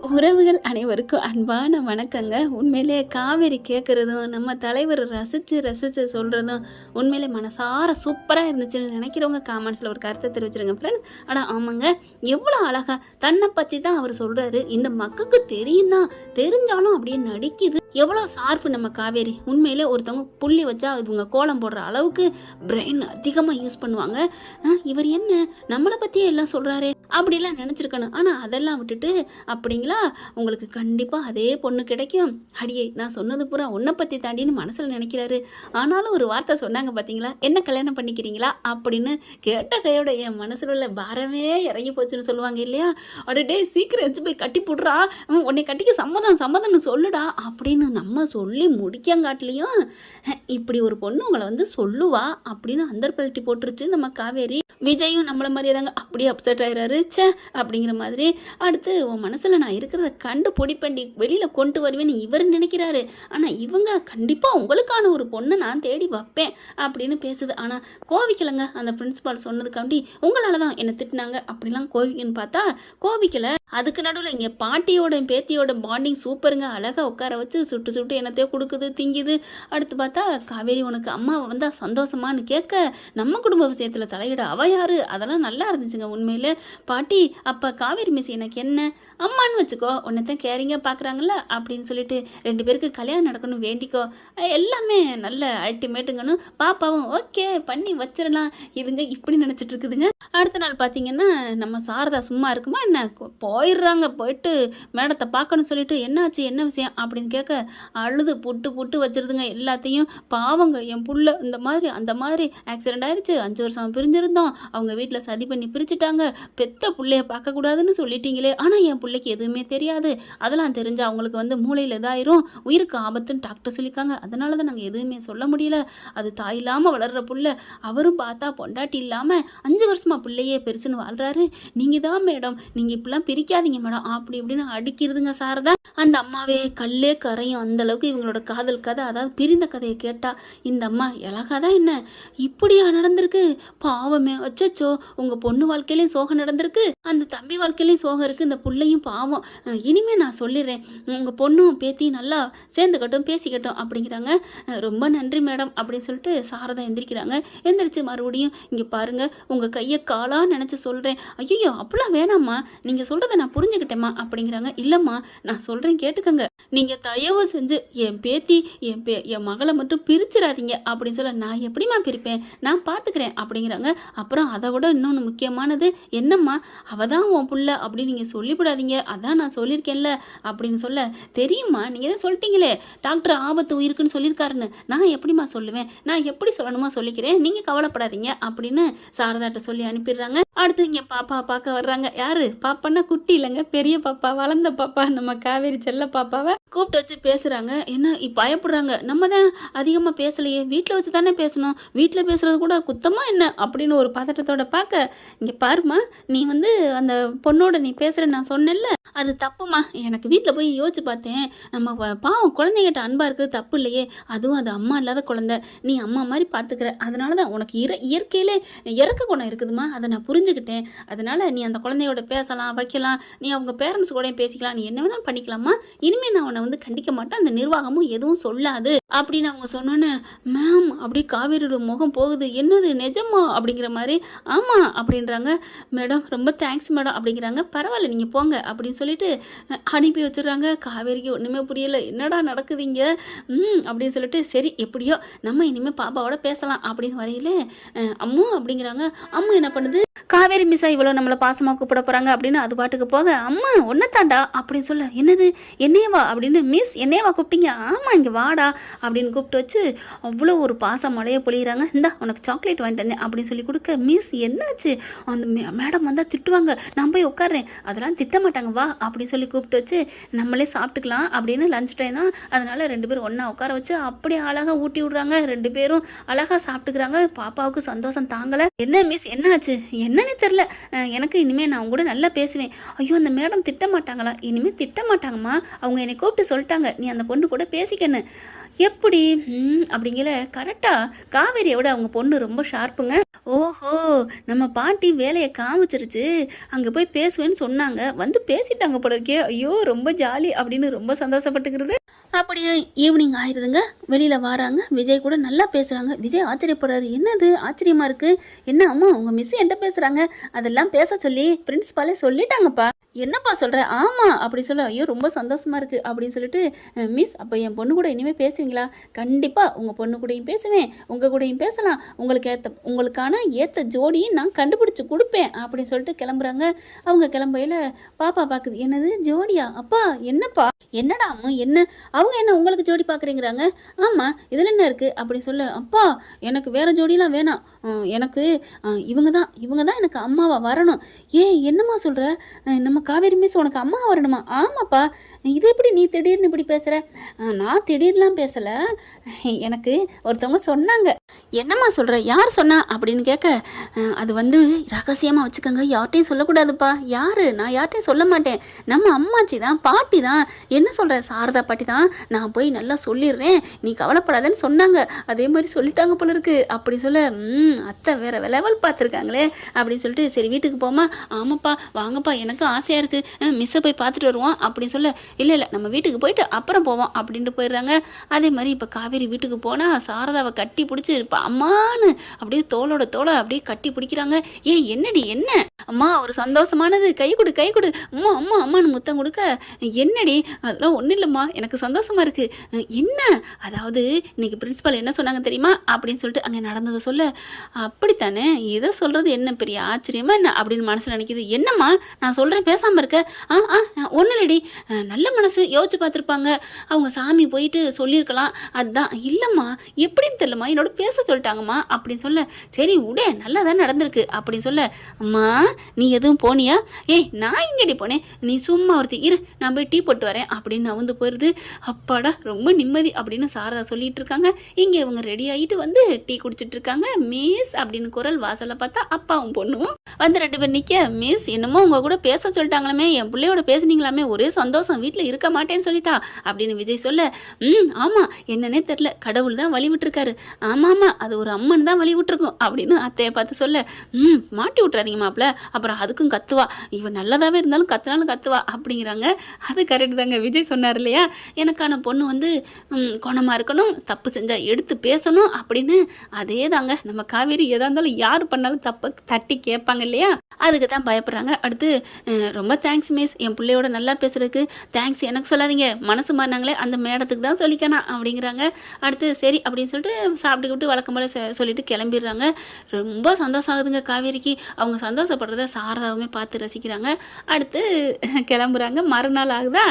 உறவுகள் அனைவருக்கும் அன்பான வணக்கங்க. உண்மையிலே காவேரி கேட்குறதும் நம்ம தலைவர் ரசித்து ரசித்து சொல்கிறதும் உண்மையிலே மனசார சூப்பராக இருந்துச்சுன்னு நினைக்கிறவங்க காமெண்ட்ஸில் ஒரு கருத்தை தெரிவிச்சிருங்க ஃப்ரெண்ட்ஸ். ஆனால் ஆமாங்க, எவ்வளோ அழகாக தன்னை பற்றி தான் அவர் சொல்கிறாரு. இந்த மக்குக்கு தெரியும் தான், தெரிஞ்சாலும் அப்படியே நடிக்குது. எவ்வளோ ஷார்ப்பு நம்ம காவேரி. உண்மையிலே ஒருத்தவங்க புள்ளி வச்சா இவங்க கோலம் போடுற அளவுக்கு பிரெயின் அதிகமாக யூஸ் பண்ணுவாங்க. இவர் என்ன நம்மளை பற்றியே எல்லாம் சொல்கிறாரே அப்படிலாம் நினச்சிருக்கணும். ஆனால் அதெல்லாம் விட்டுட்டு அப்படிங்களா, உங்களுக்கு கண்டிப்பாக அதே பொண்ணு கிடைக்கும், அடியே நான் சொன்னது பூரா உன்னை பற்றி தாண்டின்னு மனசில் நினைக்கிறாரு. ஆனாலும் ஒரு வார்த்தை சொன்னாங்க பார்த்தீங்களா, என்ன கல்யாணம் பண்ணிக்கிறீங்களா அப்படின்னு கேட்ட கையோட என் மனசில் உள்ள பாரமே இறங்கி போச்சுன்னு சொல்லுவாங்க இல்லையா. அடே சீக்கிரம் எச்சு போய் கட்டி போடுறா, உன்னை கட்டிக்க சம்மதம்னு சொல்லுடா அப்படின்னு நம்ம சொல்லி முடிக்கங்காட்டிலையும் இப்படி ஒரு பொண்ணு உங்களை வந்து சொல்லுவா அப்படின்னு அந்தர்பல்ட்டி போட்டுருச்சு நம்ம காவேரி. விஜயும் நம்மளை மாதிரியே தாங்க அப்படியே அப்செட் ஆயிடுறாரு. சே அப்படிங்கிற மாதிரி. அடுத்து உன் மனசில் நான் இருக்கிறத கண்டு பொடி பண்ணி வெளியில் கொண்டு வருவேன்னு இவர் நினைக்கிறாரு. ஆனால் இவங்க கண்டிப்பாக உங்களுக்கான ஒரு பொண்ணை நான் தேடி வைப்பேன் அப்படின்னு பேசுது. ஆனால் கோவிக்கலைங்க. அந்த பிரின்சிபால் சொன்னதுக்காண்டி உங்களால் தான் என்னை திட்டினாங்க அப்படிலாம் கோவிக்குன்னு பார்த்தா கோவிக்கலை. அதுக்கு நடுவில் இங்கே பாட்டியோட பேத்தியோட பாண்டிங் சூப்பருங்க. அழகாக உட்கார வச்சு சுட்டு சுட்டு என்னத்தையோ கொடுக்குது, திங்குது. அடுத்து பார்த்தா காவேரி உனக்கு அம்மா வந்தால் சந்தோஷமானு கேட்க நம்ம குடும்ப விஷயத்தில் தலையிட அவ யாரு, அதெல்லாம் நல்லா இருந்துச்சுங்க உண்மையிலே. பாட்டி அப்போ காவேரி மிஸ் எனக்கு என்ன அம்மான்னு வச்சுக்கோ, உன்னைத்தான் கேரிங்காக பார்க்குறாங்கள அப்படின்னு சொல்லிட்டு 2 பேருக்கு கல்யாணம் நடக்கணும் வேண்டிக்கோ, எல்லாமே நல்ல அல்டிமேட்டுங்கன்னு பாப்பாவும் ஓகே பண்ணி வச்சிடலாம். இதுங்க இப்படி நினச்சிட்டு இருக்குதுங்க. அடுத்த நாள் பார்த்தீங்கன்னா நம்ம சாரதா சும்மா இருக்குமா என்ன, போயிடுறாங்க. போயிட்டு மேடத்தை பார்க்கணும்னு சொல்லிட்டு என்னாச்சு என்ன விஷயம் அப்படின்னு கேட்க அழுது புட்டு புட்டு வச்சிருதுங்க எல்லாத்தையும். பாவங்க என் புள்ள இந்த மாதிரி அந்த மாதிரி ஆக்சிடென்ட் ஆயிடுச்சு, 5 வருஷம் பிரிஞ்சிருந்தோம், அவங்க வீட்டில் சதி பண்ணி பிரிச்சுட்டாங்க, பெத்த பிள்ளைய பார்க்கக்கூடாதுன்னு சொல்லிட்டீங்களே, ஆனால் என் பிள்ளைக்கு எதுவுமே தெரியாது, அதெல்லாம் தெரிஞ்சு அவங்களுக்கு வந்து மூளையில் இதாயிரும், உயிருக்கு ஆபத்துன்னு டாக்டர் சொல்லியிருக்காங்க, அதனால தான் நாங்கள் எதுவுமே சொல்ல முடியல, அது தாய் இல்லாமல் வளர்கிற புள்ள, அவரும் பார்த்தா பொண்டாட்டி இல்லாமல் 5 வருஷமாக பிள்ளையே பெருசுன்னு வாழ்கிறாரு, நீங்கள் தான் மேடம் நீங்கள் இப்படிலாம் பிரிக்காதீங்க மேடம் அப்படி இப்படின்னு அடிக்கிறதுங்க சாரதா. அந்த அம்மாவே கல்லே கரையும் அந்த அளவுக்கு இவங்களோட காதல் கதை, அதாவது பிரிந்த கதையை கேட்டால் இந்த அம்மா இலகாதான் என்ன இப்படியா நடந்திருக்கு, பாவமே, அச்சோ உங்கள் பொண்ணு வாழ்க்கையிலையும் சோகம் நடந்திருக்கு, அந்த தம்பி வாழ்க்கையிலையும் சோகம் இருக்குது, இந்த பிள்ளையும் பாவம், இனிமேல் நான் சொல்லிடுறேன் உங்கள் பொண்ணும் பேத்தியும் நல்லா சேர்ந்துக்கட்டும் பேசிக்கட்டும் அப்படிங்கிறாங்க. ரொம்ப நன்றி மேடம் அப்படின்னு சொல்லிட்டு சாரதா எந்திரிக்கிறாங்க. எந்திரிச்சு மறுபடியும் இங்கே பாருங்கள் உங்கள் கையை காலாக நினச்சி சொல்கிறேன். ஐயோ அப்படிலாம் வேணாம்மா, நீங்கள் சொல்கிறத நான் புரிஞ்சுக்கிட்டேம்மா அப்படிங்கிறாங்க. இல்லைம்மா நான் சொல்கிறேன் கேட்டுக்கங்க, நீங்கள் தயவு செஞ்சு என் பேத்தி என் மகளை மட்டும் பிரிச்சிடாதீங்க அப்படின்னு சொல்ல, நான் எப்படிம்மா பிரிப்பேன், நான் பார்த்துக்கிறேன் அப்படிங்கிறாங்க. அப்புறம் அதை விட இன்னொன்று முக்கியமானது என்னம்மா, அவள் தான் உன் புள்ள அப்படின்னு நீங்கள் சொல்லிவிடாதீங்க, அதான் நான் சொல்லியிருக்கேன்ல அப்படின்னு சொல்ல, தெரியுமா நீங்கள் தான் சொல்லிட்டீங்களே டாக்டர் ஆபத்து உயிருக்குன்னு சொல்லியிருக்காருன்னு, நான் எப்படிம்மா சொல்லுவேன், நான் எப்படி சொல்லணுமா சொல்லிக்கிறேன், நீங்கள் கவலைப்படாதீங்க அப்படின்னு சாரதாட்ட சொல்லி அனுப்பிடுறாங்க. அடுத்து இங்கே பாப்பா பார்க்க வர்றாங்க. யாரு பாப்பான்னா குட்டி இல்லைங்க, பெரிய பாப்பா, வளர்ந்த பாப்பா, நம்ம காவேரி செல்ல பாப்பாவை கூப்பிட்டு வச்சு பேசுகிறாங்க. என்ன பயப்படுறாங்க, நம்ம தான் அதிகமாக பேசலையே, வீட்டில் வச்சு தானே பேசணும், வீட்டில் பேசுகிறது கூட குத்தமாக என்ன அப்படின்னு ஒரு பதட்டத்தோட பார்க்க, இங்கே பாருமா நீ வந்து அந்த பொண்ணோட நீ பேசுகிற நான் சொன்னேன்ல அது தப்புமா, எனக்கு வீட்டில் போய் யோசிச்சு பார்த்தேன், நம்ம பாவம் குழந்தைகிட்ட அன்பாக இருக்குது தப்பு இல்லையே, அதுவும் அது அம்மா இல்லாத குழந்தை, நீ அம்மா மாதிரி பார்த்துக்கிற, அதனால தான் உனக்கு இயற்கையிலே இறக்க குணம் இருக்குதுமா, அதை நான் புரிஞ்சுக்கிட்டேன், அதனால் நீ அந்த குழந்தையோட பேசலாம் வைக்கலாம், நீ அவங்க பேரண்ட்ஸ் கூட பேசிக்கலாம், நீ என்ன வேணாலும் பண்ணிக்கலாமா, இனிமேல் நான் உன்னை வந்து கண்டிக்க மாட்டேன், அந்த நிர்வாகமும் எதுவும் சொல்லாது அப்படின்னு அவங்க சொன்னோன்னே, மேம் அப்படி காவேரியோட முகம் போகுது, என்னது நிஜமா அப்படிங்கிற மாதிரி, ஆமாம் அப்படின்றாங்க. மேடம் ரொம்ப தேங்க்ஸ் மேடம் அப்படிங்கிறாங்க. பரவாயில்ல நீங்கள் போங்க அப்படின்னு சொல்லிட்டு அனுப்பி வச்சுடுறாங்க. காவேரிக்கு ஒன்றுமே புரியலை, என்னடா நடக்குதுங்க அப்படின்னு சொல்லிட்டு, சரி எப்படியோ நம்ம இனிமேல் பாப்பாவோட பேசலாம் அப்படின்னு வரையிலே அம்மு அப்படிங்கிறாங்க. அம்மு என்ன பண்ணுது, காவேரி மிஸ்ஸா இவ்வளோ நம்மளை பாசமாக கூப்பிட போகிறாங்க அப்படின்னு அது பாட்டுக்கு போக, அம்மா ஒன்னத்தாண்டா அப்படின்னு சொல்ல, என்னது என்னையவா அப்படின்னு, மிஸ் என்னையவா கூப்பிட்டீங்க, ஆமாம் இங்கே வாடா அப்படின்னு கூப்பிட்டு வச்சு அவ்வளோ ஒரு பாசம் மழையை பொழிகிறாங்க. இந்தா உனக்கு சாக்லேட் வாங்கிட்டு வந்தேன் அப்படின்னு சொல்லி கொடுக்க, மிஸ் என்னாச்சு, அந்த மேடம் வந்தால் திட்டுவாங்க, நான் போய் உட்காடுறேன், அதெல்லாம் திட்ட மாட்டாங்க வா அப்படின்னு சொல்லி கூப்பிட்டு வச்சு நம்மளே சாப்பிட்டுக்கலாம் அப்படின்னு லஞ்ச் டைம் தான், அதனால் 2 பேரும் ஒன்றா உட்கார வச்சு அப்படியே அழகாக ஊட்டி விட்றாங்க. 2 பேரும் அழகாக சாப்பிட்டுக்கிறாங்க. பாப்பாவுக்கு சந்தோஷம் தாங்கலை. என்ன மிஸ் என்னாச்சு, என்னன்னு தெரில, எனக்கு இனிமேல் நான் கூட நல்லா பேசுவேன், ஐயோ அந்த மேடம் திட்ட மாட்டாங்களா, இனிமேல் திட்ட மாட்டாங்கம்மா, அவங்க என்னை கூப்பிட்டு சொல்லிட்டாங்க நீ அந்த பொண்ணு கூட பேசிக்கன்னு, எப்படி அப்படிங்கிற கரெக்டாக காவேரியோட அவங்க பொண்ணு ரொம்ப ஷார்ப்புங்க. ஓஹோ! நம்ம பாட்டி வேலையை காமிச்சிருச்சு. அங்கே போய் பேசுவேன்னு சொன்னாங்க. வந்து பேசிட்டாங்க போல இருக்கே. ஐயோ! ரொம்ப ஜாலி அப்படின்னு ரொம்ப சந்தோஷப்பட்டுக்கிறது. அப்படியே ஈவினிங் ஆயிடுதுங்க. வெளியில் வராங்க. விஜய் கூட நல்லா பேசுகிறாங்க. விஜய் ஆச்சரியப்படுறாரு. என்னது ஆச்சரியமாக இருக்குது? என்ன அம்மா உங்கள் மிஸ் என்கிட்ட பேசுகிறாங்க, அதெல்லாம் பேச சொல்லி பிரின்ஸ்பாலே சொல்லிட்டாங்கப்பா. என்னப்பா சொல்கிற? ஆமாம் அப்படி சொல்ல. ஐயோ ரொம்ப சந்தோஷமாக இருக்குது அப்படின்னு சொல்லிட்டு, மிஸ் அப்போ என் பொண்ணு கூட இனிமேல் பேசுவீங்களா? கண்டிப்பாக உங்கள் பொண்ணு கூடயும் பேசுவேன், உங்கள் கூடயும் பேசலாம். உங்களுக்கான ஏற்ற ஜோடியும் நான் கண்டுபிடிச்சி கொடுப்பேன் அப்படின்னு சொல்லிட்டு கிளம்புறாங்க. அவங்க கிளம்பையில் பாப்பா பார்க்குது. என்னது ஜோடியா? அப்பா என்னப்பா? என்னடா அம்மா என்ன? அவங்க என்ன உங்களுக்கு ஜோடி பார்க்குறீங்கிறாங்க? ஆமாம் இதில் என்ன இருக்குது அப்படின்னு சொல்ல. அப்பா எனக்கு வேறு ஜோடியெலாம் வேணாம், எனக்கு இவங்க தான் எனக்கு அம்மாவா வரணும். என்னம்மா சொல்கிற? நம்ம காவேரி மிஸ் உனக்கு அம்மா வரணுமா? ஆமாப்பா. இது எப்படி நீ திடீர்னு இப்படி பேசுகிற? நான் திடீர்லாம் பேசலை, எனக்கு ஒருத்தவங்க சொன்னாங்க. என்னம்மா சொல்கிற? யார் சொன்னா அப்படின்னு கேட்க, அது வந்து ரகசியமாக வச்சுக்கோங்க, யார்கிட்டையும் சொல்லக்கூடாதுப்பா. யார்? நான் யார்கிட்டையும் சொல்ல மாட்டேன். நம்ம அம்மாச்சி தான், பாட்டி தான். என்ன சொல்கிற? சாரதா பாட்டி தான். நான் போய் நல்லா சொல்லிடுறேன், நீ கவலைப்படாதன்னு சொன்னாங்க. அதே மாதிரி சொல்லிட்டாங்க போல இருக்கு அப்படி சொல்ல. அத்தை வேற லெவல் பார்த்துருக்காங்களே அப்படின்னு சொல்லிட்டு, சரி வீட்டுக்கு போமா? ஆமாப்பா வாங்கப்பா, எனக்கு ஆசையாக இருக்குது, மிஸ்ஸை போய் பார்த்துட்டு வருவோம் அப்படின்னு சொல்ல. இல்லை நம்ம வீட்டுக்கு போயிட்டு அப்புறம் போவோம் அப்படின்ட்டு போயிடுறாங்க. அதே மாதிரி இப்போ காவேரி வீட்டுக்கு போனால் சாரதாவை கட்டி பிடிச்சி இப்போ அம்மானு அப்படியே தோளோட தோலை அப்படியே கட்டி பிடிக்கிறாங்க. என்னடி என்ன அம்மா ஒரு சந்தோஷமானது, கை கொடு அம்மா அம்மா அம்மானு முத்தம் கொடுக்க. என்னடி? அதெல்லாம் ஒன்றும் இல்லைம்மா, எனக்கு சந்தோஷமாக இருக்குது. என்ன? அதாவது இன்னைக்கு பிரின்ஸிபல் என்ன சொன்னாங்க தெரியுமா அப்படின்னு சொல்லிட்டு அங்கே நடந்ததை சொல்ல. அப்படித்தானே, இதை சொல்கிறது என்ன பெரிய ஆச்சரியமா என்ன அப்படின்னு மனசில் நினைக்கிது. என்னம்மா நான் சொல்கிறேன் பேசாமல் இருக்க? ஒன்றும் இல்லடி, நல்ல மனசு யோசிச்சு பார்த்துருப்பாங்க, அவங்க சாமி போயிட்டு சொல்லியிருக்கலாம். அதுதான். இல்லைம்மா எப்படின்னு தெரியலம்மா, என்னோட பேச சொல்லிட்டாங்கம்மா அப்படின்னு சொல்ல. சரி உடே, நல்லா தான் நடந்திருக்கு அப்படின்னு சொல்ல. அம்மா நீ எதுவும் போனியா? நான் எங்கடி போனேன், நீ சும்மா ஒருத்தி இரு, நான் போய் டீ போட்டு வரேன் அப்படின்னு நவுந்து போயிடுது. அப்பாடா ரொம்ப நிம்மதி அப்படின்னு சாரதா சொல்லிட்டு இருக்காங்க. இங்கே இவங்க ரெடி ஆகிட்டு வந்து டீ குடிச்சிட்டு இருக்காங்க. மிஸ் அப்படின்னு குரல் வாசலில் பார்த்தா அப்பாவும் பொண்ணும் வந்து 2 பேர் நிற்க. மிஸ் என்னமோ உங்க கூட பேச சொல்லிட்டாங்களாமே, என் பிள்ளையோட பேசுனீங்களாமே, ஒரே சந்தோஷம், வீட்டில் இருக்க மாட்டேன்னு சொல்லிட்டா அப்படின்னு விஜய் சொல்ல. ஆமாம் என்னன்னே தெரில, கடவுள் தான் வழி விட்டுருக்காரு. ஆமாம் அது ஒரு அம்மன் தான் வழி விட்டுருக்கும் அப்படின்னு அத்தையை பார்த்து சொல்ல. மாட்டி விட்றாதீங்க மாப்பிள்ள, அப்புறம் அதுக்கும் கத்துவா, இவன் நல்லதாகவே இருந்தாலும் கத்துனாலும் கத்துவா அப்படிங்கிறாங்க. அது கரெக்டு தாங்க. விஜய் சொன்னார் இல்லையா, எனக்கான பொண்ணு வந்து குணமாக இருக்கணும், தப்பு செஞ்சால் எடுத்து பேசணும் அப்படின்னு. அதே தாங்க நம்ம காவேரி எதாக இருந்தாலும் யார் பண்ணாலும் தப்பை தட்டி கேட்பாங்க இல்லையா, அதுக்கு தான் பயப்படுறாங்க. அடுத்து ரொம்ப தேங்க்ஸ் மிஸ், என் பிள்ளையோட நல்லா பேசுறதுக்கு தேங்க்ஸ் எனக்கு சொல்லாதீங்க, மனசு மாறினாங்களே அந்த மேடத்துக்கு தான் சொல்லிக்கணும் அப்படிங்கிறாங்க. அடுத்து சரி அப்படின்னு சொல்லிட்டு சாப்பிட்டுக்கிட்டு வழக்கம் போல் சொல்லிட்டு கிளம்பிடுறாங்க. ரொம்ப சந்தோஷம் ஆகுதுங்க காவேரிக்கு. அவங்க சந்தோஷப்படுறத சாரதாவுமே பார்த்து ரசிக்கிறாங்க. அடுத்து கிளம்புறாங்க. மறுநாள் ஆகுதா.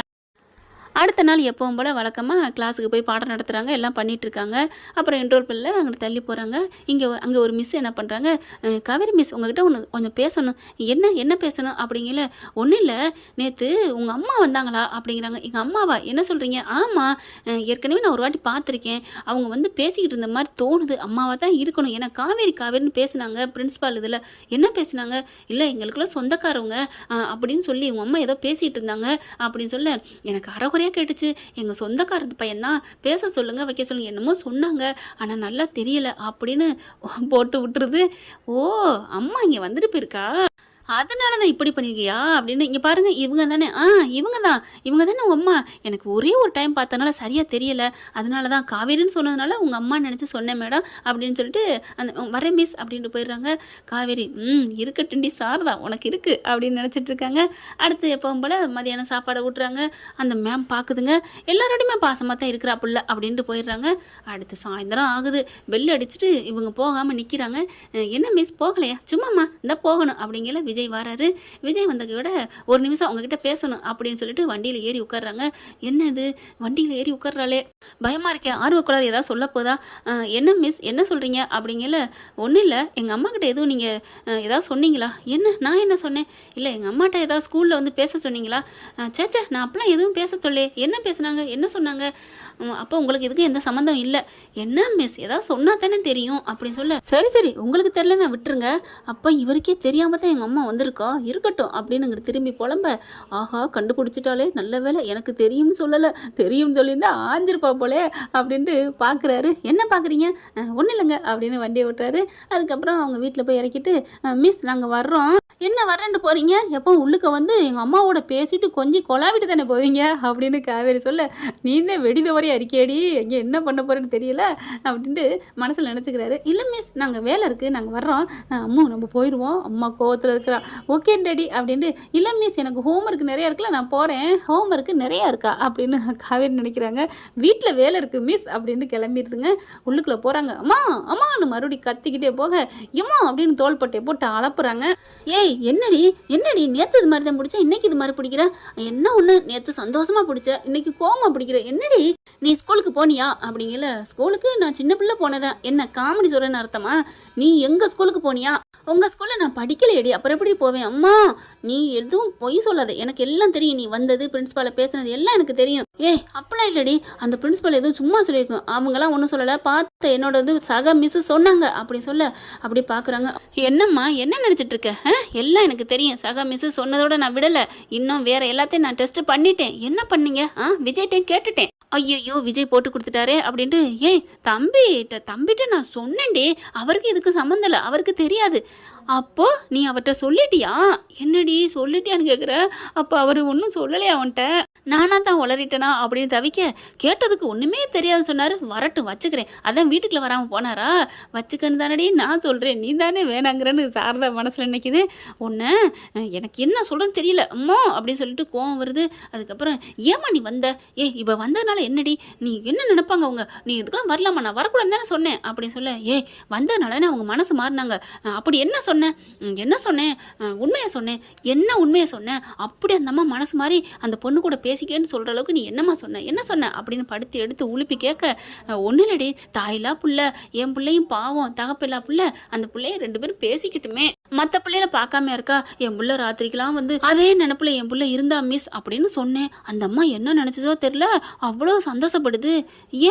அடுத்த நாள் எப்பவும் போல் வழக்கமாக கிளாஸுக்கு போய் பாடம் நடத்துகிறாங்க, எல்லாம் பண்ணிகிட்ருக்காங்க. அப்புறம் என்ரோல் பண்ணல அங்கிட்டு தள்ளி போகிறாங்க. அங்கே ஒரு மிஸ் என்ன பண்ணுறாங்க, காவேரி மிஸ் உங்ககிட்ட ஒன்று கொஞ்சம் பேசணும். என்ன பேசணும் அப்படிங்கல. ஒன்றும் இல்லை, நேற்று உங்கள் அம்மா வந்தாங்களா அப்படிங்கிறாங்க. எங்கள் அம்மாவா? என்ன சொல்கிறீங்க? ஆமாம் ஏற்கனவே நான் ஒரு வாட்டி பார்த்துருக்கேன், அவங்க வந்து பேசிக்கிட்டு இருந்த மாதிரி தோணுது, அம்மாவாக தான் இருக்கணும். ஏன்னா காவேரின்னு பேசுனாங்க பிரின்ஸிபால் இதில். என்ன பேசுனாங்க? இல்லை எங்களுக்குள்ள சொந்தக்காரவங்க அப்படின்னு சொல்லி உங்கள் அம்மா ஏதோ பேசிகிட்டு இருந்தாங்க அப்படின்னு சொல்ல. எனக்கு அறகுறையாக கேட்டுச்சு, எங்கள் சொந்தக்காரத்து பையன்தான், பேச சொல்லுங்க வைக்க சொல்லுங்க என்னமோ சொன்னாங்க, ஆனால் நல்லா தெரியல அப்படின்னு போட்டு விட்டுருது. ஓ அம்மா இங்கே வந்துட்டு போயிருக்கா, அதனால தான் இப்படி பண்ணிருக்கியா அப்படின்னு. இங்கே பாருங்கள் இவங்க தானே, இவங்க தானே உங்கள் அம்மா. எனக்கு ஒரே ஒரு டைம் பார்த்தனால சரியாக தெரியலை, அதனால தான் காவேரின்னு சொன்னதுனால உங்கள் அம்மா நினச்சி சொன்னேன் மேடம் அப்படின்னு சொல்லிட்டு அந்த வரேன் மிஸ் அப்படின்ட்டு போயிடுறாங்க. காவேரி இருக்கட்டுண்டி சாரதா உனக்கு இருக்குது அப்படின்னு நினச்சிட்டு இருக்காங்க. அடுத்து எப்பவும் போல் மதியானம் சாப்பாடை ஊட்டுறாங்க. அந்த மேம் பார்க்குதுங்க, எல்லாரோடையுமே பாசமாக தான் இருக்கிறா புள்ள அப்படின்ட்டு போயிடுறாங்க. அடுத்து சாயந்தரம் ஆகுது, பெல் அடிச்சுட்டு இவங்க போகாமல் நிற்கிறாங்க. என்ன மிஸ் போகலையா? சும்மாம்மா இந்த போகணும் அப்படிங்கிற விஜய் வராரு. விஜய் வந்ததை விட ஒரு நிமிஷம் அவங்ககிட்ட பேசணும் அப்படின்னு சொல்லிட்டு வண்டியில் ஏறி உட்கார்றாங்க. என்னது வண்டியில் ஏறி உட்கார்றாளே, பயமாக இருக்கேன், ஆர்வக்குள்ளார் ஏதாவது சொல்ல போதா? என்ன மிஸ் என்ன சொல்கிறீங்க அப்படிங்கல. ஒன்றும் இல்லை, எங்கள் அம்மா கிட்ட எதுவும் நீங்கள் ஏதாவது சொன்னீங்களா? என்ன நான் என்ன சொன்னேன்? இல்லை எங்கள் அம்மாட்ட ஏதாவது ஸ்கூலில் வந்து பேச சொன்னீங்களா? சேச்சே நான் அப்பெல்லாம் எதுவும் பேச சொல்லே. என்ன பேசுனாங்க, என்ன சொன்னாங்க? அப்போ உங்களுக்கு இதுக்கு எந்த சம்மந்தம் இல்லை. என்ன மிஸ் ஏதாவது சொன்னா தானே தெரியும் அப்படின்னு சொல்ல. சரி உங்களுக்கு தெரியல நான் விட்டுருங்க. அப்போ இவருக்கே தெரியாமல் தான் எங்கள் அம்மா வந்திருக்கா, இருக்கட்டும் அப்படின்னு இங்கிட்டு திரும்பி புலம்ப, ஆஹா கண்டுபிடிச்சிட்டாலே நல்ல வேலை எனக்கு தெரியும்னு சொல்லலை, தெரியும் சொல்லியிருந்தா ஆஞ்சிருப்பா போலே அப்படின்ட்டு பார்க்குறாரு. என்ன பார்க்குறீங்க? ஒன்றும் இல்லைங்க அப்படின்னு வண்டியை விட்டுறாரு. அதுக்கப்புறம் அவங்க வீட்டில் போய் இறக்கிட்டு, மிஸ் நாங்கள் வர்றோம். என்ன வர்றேன்ட்டு போகிறீங்க? எப்போ உள்ளுக்க வந்து எங்கள் அம்மாவோட பேசிட்டு கொஞ்சம் கொலாவிட்டு தானே போவீங்க அப்படின்னு காவேரி சொல்ல, நீ தான் வெடிதவரையும் அறிக்கையடி, எங்கே என்ன பண்ண போகிறேன்னு தெரியல அப்படின்ட்டு மனசில் நினச்சிக்கிறாரு. இல்லை மிஸ் நாங்கள் வேலை இருக்குது, நாங்கள் வர்றோம், அம்மா நம்ம போயிடுவோம், அம்மா கோவத்தில் இருக்கிறா. ஓகே டேடி அப்படின்ட்டு, இல்லை மிஸ் எனக்கு ஹோம்ஒர்க் நிறையா இருக்குல்ல, நான் போகிறேன், ஹோம்ஒர்க்கு நிறையா இருக்கா அப்படின்னு காவேரி நினைக்கிறாங்க. வீட்டில் வேலை இருக்குது மிஸ் அப்படின்னு கிளம்பிடுதுங்க. உள்ளுக்குள்ளே போகிறாங்க. அம்மா அம்மான்னு மறுபடியும் கத்திக்கிட்டே போக, எம்மா அப்படின்னு தோள்பட்டையை போட்டு அளப்புறாங்க. ஏய் என்னடி என்னடி நேற்று இது மாதிரி தான் பிடிச்ச, இன்னைக்கு இது மாதிரி பிடிக்கிற, என்ன ஒன்று நேற்று சந்தோஷமாக பிடிச்ச, இன்னைக்கு கோவமாக பிடிக்கிற, என்னடி நீ ஸ்கூலுக்கு போனியா அப்படிங்கல. ஸ்கூலுக்கு நான் சின்ன பிள்ளை போனதான், என்ன காமெடி சொல்கிறேன்னு அர்த்தமா? நீ எங்கள் ஸ்கூலுக்கு போனியா? உங்கள் ஸ்கூலில் நான் படிக்கலையடி, அப்புறம் எப்படி போவேன்? அம்மா நீ எதுவும் பொய் சொல்லாத, எனக்கு எல்லாம் தெரியும், நீ வந்தது பிரின்ஸ்பாலை பேசுனது எல்லாம் எனக்கு தெரியும். ஏய் அப்பெல்லாம் இல்லடி, அந்த பிரின்ஸ்பால் எதுவும் சும்மா சொல்லியிருக்கும், அவங்களாம் ஒன்றும் சொல்லலை, பார்த்த என்னோட இது சக மிஸ் சொன்னாங்க அப்படி சொல்ல, அப்படி பார்க்குறாங்க. என்னம்மா என்ன நினச்சிட்டு இருக்க? எல்லாம் எனக்கு தெரியும், சக மிஸ் சொன்னதோட நான் விடலை, இன்னும் வேற எல்லாத்தையும் நான் டெஸ்ட் பண்ணிட்டேன். என்ன பண்ணீங்க? விஜய்கிட்டையும் கேட்டுட்டேன். ஐயோ விஜய் போட்டு கொடுத்துட்டாரே அப்படின்ட்டு, ஏய் தம்பிட்ட நான் சொன்னேன்டே, அவருக்கு இதுக்கு சம்மந்தம் இல்லை, அவருக்கு தெரியாது. அப்போ நீ அவர்கிட்ட சொல்லிட்டியா? என்னடி சொல்லிட்டியான்னு கேட்குற? அப்போ அவர் ஒன்றும் சொல்லலையா அவன்கிட்ட? நானா தான் உளறிட்டேனா அப்படின்னு தவிக்க, கேட்டதுக்கு ஒன்றுமே தெரியாது சொன்னார். வரட்டும் வச்சுக்கிறேன், அதான் வீட்டுக்குள்ள வராமல் போனாரா? வச்சுக்கன்னு தானடி நான் சொல்கிறேன், நீ தானே வேணாங்கிறன்னு சாரதா மனசில் நினைக்குது. ஒன்று எனக்கு என்ன சொல்கிறேன்னு தெரியல அம்மா அப்படின்னு சொல்லிட்டு கோவம் வருது. அதுக்கப்புறம் ஏம்மா நீ வந்த? இப்போ வந்ததுனால என்னடி, நீ என்ன நினைப்பாங்க அவங்க, நீ இதுக்கெல்லாம் வரலாமா, நான் வரக்கூடாது தானே சொன்னேன் அப்படின்னு சொல்ல, வந்ததுனால தானே அவங்க மனசு மாறினாங்க. அப்படி என்ன சொன்னேன்? என்ன சொன்னேன்? உண்மையை சொன்னேன். என்ன உண்மையை சொன்னேன்? அப்படி அந்த அம்மா மனசு மாதிரி அந்த பொண்ணு கூட பேசிக்கேன்னு சொல்கிற அளவுக்கு நீ என்னம்மா சொன்ன, என்ன சொன்ன அப்படின்னு படுத்து எடுத்து உழுப்பி கேட்க, ஒன்றும் இல்லடி, தாயிலா புள்ள, என் பிள்ளையும் பாவம், தகப்பில்லா புள்ள, அந்த பிள்ளைய 2 பேரும் பேசிக்கிட்டுமே, மற்ற பிள்ளையில பார்க்காம இருக்கா, என் புள்ள ராத்திரிக்கெல்லாம் வந்து அதே நினப்புல என் புள்ள இருந்தா மிஸ் அப்படின்னு சொன்னேன். அந்த அம்மா என்ன நினச்சதோ தெரியல, அவ்வளோ சந்தோஷப்படுது.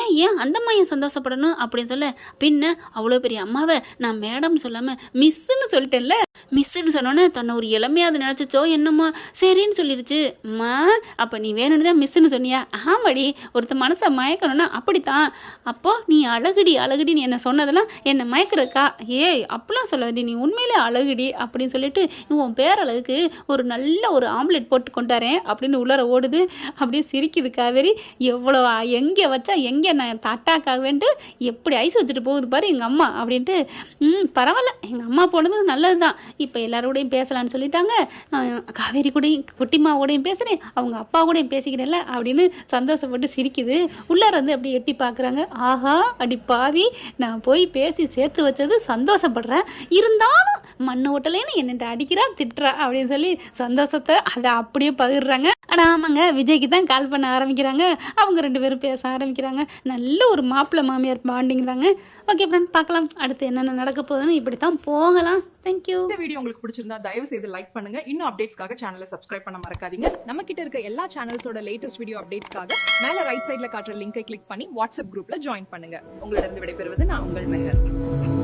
ஏன் அந்த அம்மா ஏன் சந்தோஷப்படணும் அப்படின்னு சொல்ல, பின்ன அவ்வளோ பெரிய அம்மாவை நான் மேடம்னு சொல்லாமல் மிஸ்ஸுன்னு சொல்லிட்டேன்ல, மிஸ்ஸுன்னு சொன்னோன்னே தன்னை ஒரு இளமையாவது நினச்சிச்சோ என்னம்மா, சரின்னு சொல்லிருச்சு. அம்மா அப்போ நீ வேணும்னு தான் மிஸ்ஸுன்னு சொன்னியா? ஆமாடி, ஒருத்த மனசை மயக்கணும்னா அப்படித்தான். அப்போ நீ அழகுடின்னு என்ன சொன்னதெல்லாம் என்னை மயக்கிறக்கா? அப்படிலாம் சொல்லாடி, நீ உண்மையிலே அழகுடி அப்படின்னு சொல்லிட்டு உன் பேரழகுக்கு ஒரு நல்ல ஒரு ஆம்லெட் போட்டு கொண்டாரேன் அப்படின்னு உள்ளர ஓடுது. அப்படியே சிரிக்குது காவேரி. எவ்வளோ எங்கே வச்சா எங்கே நான் தட்டாக்காகவேன்ட்டு எப்படி ஐஸ் வச்சுட்டு போகுது பாரு எங்கள் அம்மா அப்படின்ட்டு. பரவாயில்ல, எங்கள் அம்மா போனது நல்லது தான், இப்போ எல்லாரோடையும் பேசலான்னு சொல்லிட்டாங்க, காவேரி கூடயும் குட்டிமாவோடையும் பேசுகிறேன், அவங்க அப்பா கூடயும் பேசிக்கிறேன்ல அப்படின்னு சந்தோஷப்பட்டு சிரிக்குது. உள்ளார வந்து அப்படி எட்டி பார்க்குறாங்க. ஆஹா அடி பாவி, நான் போய் பேசி சேர்த்து வச்சது சந்தோஷப்படுறேன், இருந்தாலும் மண்ணு ஓட்டலேன்னு என்னட்ட அடிக்கிறா திட்டுறா அப்படின்னு சொல்லி சந்தோஷத்தை அதை அப்படியே பகிர்றாங்க. ஆனால் ஆமாங்க, விஜய்க்கு தான் கால் பண்ண ஆரம்பிக்கிறாங்க. அவங்க 2 பேரும் பேச ஆரம்பிக்கிறாங்க. நல்ல ஒரு மாப்பிள்ளை மாமியார் பாண்டிங் தாங்க. ஓகே ஃப்ரெண்ட், பார்க்கலாம் அடுத்து என்னென்ன நடக்க போகுதுன்னு. இப்படி தான் போகலாம். தேங்க்யூ. இந்த வீடியோ உங்களுக்கு பிடிச்சிருந்தா தயவு செய்து லைக் பண்ணுங்க. இன்னும் அப்டேட்ஸ்க்காக சேனலை சப்ஸ்கிரைப் பண்ண மறக்காதீங்க. நம்ம கிட்ட இருக்க எல்லா சேனல்ஸோட லேட்டஸ்ட் வீடியோ அப்டேட்ஸ்க்காக மேல ரைட் சைட்ல காட்டுற லிங்கை கிளிக் பண்ணி வாட்ஸ்அப் குரூப்ல ஜாயின் பண்ணுங்க. உங்களிடம் விடைபெறுவது நான் உங்கள் மெஹர்.